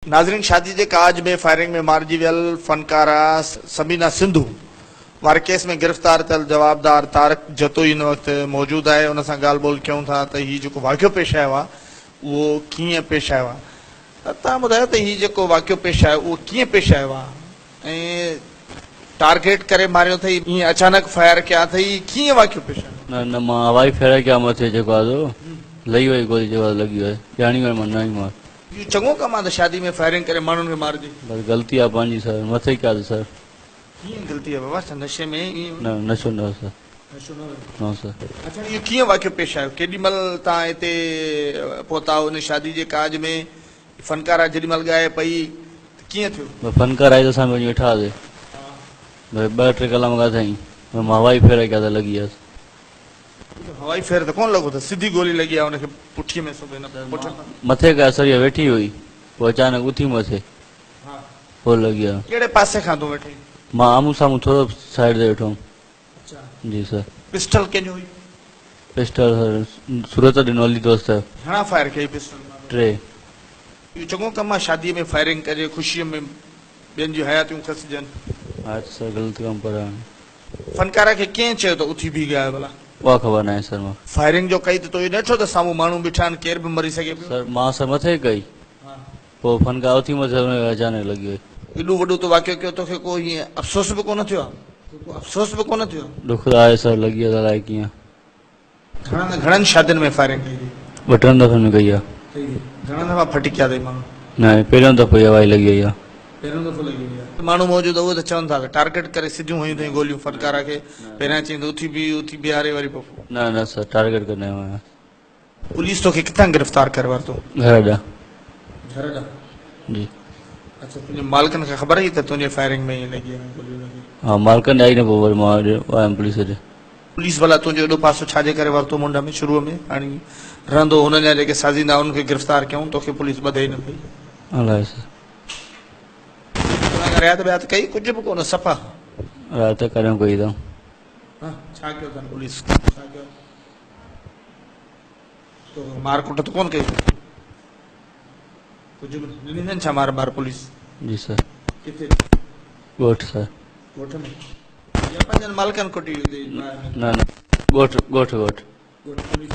नाज़रीन, शादी के काज में फायरिंग में मारिजी वियल फनकारा सबीना सिंधु वारे केस में गिरफ्तार थियल जवाबदार तारक जतोई इन वक्त मौजूद है। उन सां ॻाल्हि ॿोल कयूं था त हीउ जेको वाक़ियो पेश आयो आहे उहो कीअं पेश आयो आहे। तव्हां ॿुधायो त हीउ जेको वाक़ियो पेश आयो उहो कीअं पेश आयो आहे ऐं टारगेट करे मारियो अथई, ईअं अचानक फायर कया अथई, कीअं वाक़ियो पेश आयो? न मां हवाई फेर कया मथे जेको आहे लही वई गोली जेको लॻी वई ॼाणी वई मां न मार। इहो चङो कमु आहे त शादी में फायरिंग करे माण्हुनि खे मारिजे। बस ग़लती आहे पंहिंजी सर, मथे कया सर। कीअं ग़लती आहे बाबा? नशे में न नशो न सर, न सर। अच्छा, इहो कीअं वाक़ियो पेश आयो? केॾीमहिल तव्हां हिते पहुता हुन शादी जे काज में? फनकारा जेॾीमहिल ॻाए पई त कीअं थियो? फनकार आई त असां वञी वेठा हुआसीं, ॿ टे कलाक ॻाल्हि साईं मां हवाई फेर कया त लॻी वियसि। हवाई फेर त कोन लॻो, त सिधी गोली लॻी आहे हुनखे पुठीअ में? मथे कया सर, इहा वेठी हुई, पोइ अचानक उथी मथे पोइ लॻी आहे। कहिड़े पासे खां तूं वेठे? मां आम्हूं साम्हूं थोरो साइड ते वेठो हुउमि। जी सर। पिस्टल कंहिंजो हुई? पिस्टल सर सूरत ॾिनो हली दोस्त। घणा फायर कई पिस्टल? 3। इहो चङो कमु आहे शादीअ में फायरिंग करे ख़ुशीअ में ॿियनि जूं हयातियूं खसिजनि। हा सर, ग़लति कमु पर फनकारा खे कंहिं चयो त उथी बीह ॻाए भला? उहा ख़बर न आहे सर। मां फायरिंग जो कई त तो इहो ॾिठो त साम्हूं माण्हू बीठा आहिनि, केर बि मरी सघे पियो? सर मां सर मथे कई, पोइ फनकार उथी मथे अचानक लॻी वई। एॾो वॾो तो वाक़ियो कयो, तोखे को हीअं अफ़सोस बि कोन थियो आहे? अफ़सोस बि कोन थियो? दुख आहे सर, लॻी आहे अलाए कीअं। घणनि शादियुनि में फायरिंग कई? 2-3 दफ़े में कई आहे। घणा दफ़ा फटी कया अथई माण्हू? न, पहिरियों दफ़ो हवाई लॻी वई आहे। पहिरियों दफ़ो लॻी वई आहे। माण्हू मौजूदु उहे त चवनि था टारगेट करे सिधियूं हुयूं अथई गोलियूं फनकारा खे। पहिरियां चई त उथी बीहारे वरी पोइ? न सर, टारगेट करने आया। पुलिस तोखे किथां गिरफ़्तार करे वरितो? घर ॾांहुं। घर ॾांहुं? जी। अच्छा, तुंहिंजे मालिकनि खे ख़बर हुई त तुंहिंजे फायरिंग में ईअं लॻी आहे गोलियूं लॻी? हाँ, मालिकनि आई न, पोइ वरी मां आयुमि पुलिस ॾे। पुलिस भला तुंहिंजो एॾो पासो छाजे करे वरितो मुंड में शुरूअ में? हाणे रहंदो हुननि जा जेके साज़ींदा हुननि खे गिरफ़्तार कयूं, तोखे पुलिस ॿधे ई न पई? अलाए सर। रियात व्यात कई? कुझु बि कोन, सफ़ा राति करियो कई अथऊं। छा कयो अथनि पुलिस? छा कयो? तो मारकुट त कोन कई? कुझु बि ॾिनी अथनि छा मार बार पुलिस? जी सर। किथे? ॻोठ सर। ॻोठ में या पंहिंजनि मालिकनि कुटी? न ॻोठ। पुलिस